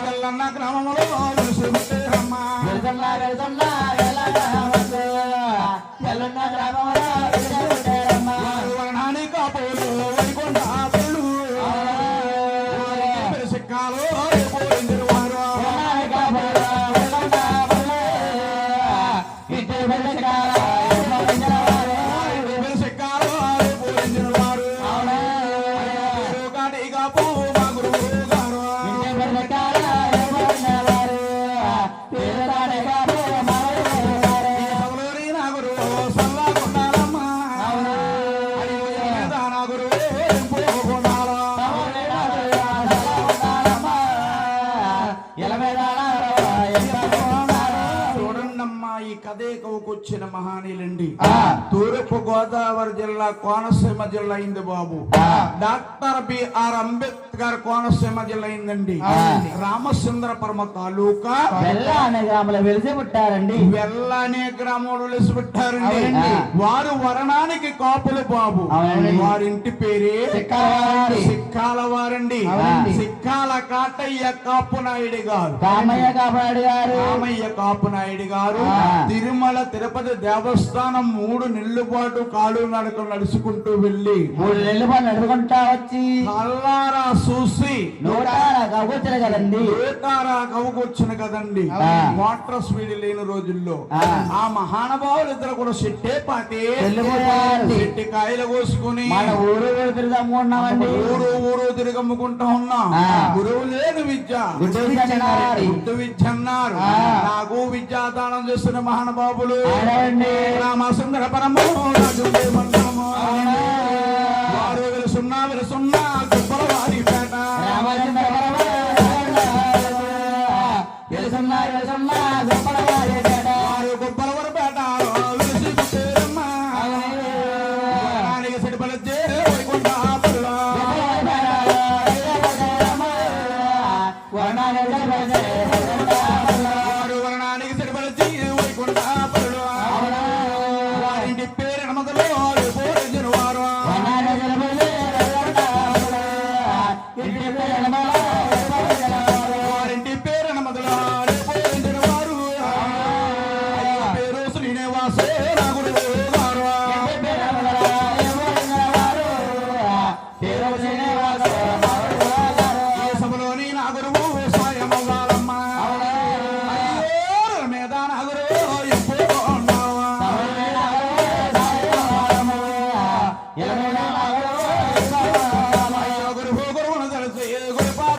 వెల్లన్న గ్రామంలో వెలుసుకుంటారమ్మా వర్ణాని కాపోలు వైకుంఠ ఆపులు సిక్కాలు పోయింది వారు సిక్కాలు పోయింది వారు కాటి కాపు మా గురువు గారు నా గురువు సల్లాగుండాలమ్మా నా గురువు పోగుండాలా చూడండమ్మా ఈ కథే కవుకొచ్చిన మహానీయులండి తూర్పు గోదావరి జిల్లా కోనసీమ జిల్లా అయింది బాబు డాక్టర్ బిఆర్ అంబేద్కర్ కోనసీమ జిల్లా అయిందండి రామచంద్రపురం తాలూకా వెల్ల అనే గ్రామంలో వెలిసి పుట్టారండి వెల్ల అనే గ్రామంలో వెలిసి పుట్టారండి వారు వరణానికి కాపులు బాబు వారింటి పేరే సిక్కాల వారండి సిక్కాల కాటయ్య కాపు నాయుడు గారు రామయ్య కాపాడు గారు రామయ్య కాపు నాయుడు గారు తిరుమల తిరుపతి దేవస్థానం 3 నెలల పాటు కాలు నడక నడుచుకుంటూ వెళ్ళి 3 నెలల పాటు నడుచుకుంటా వచ్చి కల్లారా చూసి నూటారా కవ్వొచ్చిన కదండి కవుకొచ్చిన కదండి వాటర్ స్పీడ్ లేని రోజుల్లో ఆ మహానుభావులు ఇద్దరు కూడా చెట్టే పాటి చెట్టి కాయలు కోసుకుని మన ఊరు తిరుగుతామండి ఊరు తిరగమ్ముకుంటా ఉన్నాం గురువు లేని విద్య గుడ్డు విద్య అన్నారు నాకు విద్యాదానం చేస్తున్న మహానుభావులు రామసుందర పరము వారు వెలుసున్నా గుబ్బల వారి పేట వారు గుబ్బల వారి పేట వెలిసి సెడిపల వైకుంఠ వారు వర్ణానికి సెడిపలచి వైకుంఠ వారింటి పేరు మొదలు పోరించిన వారు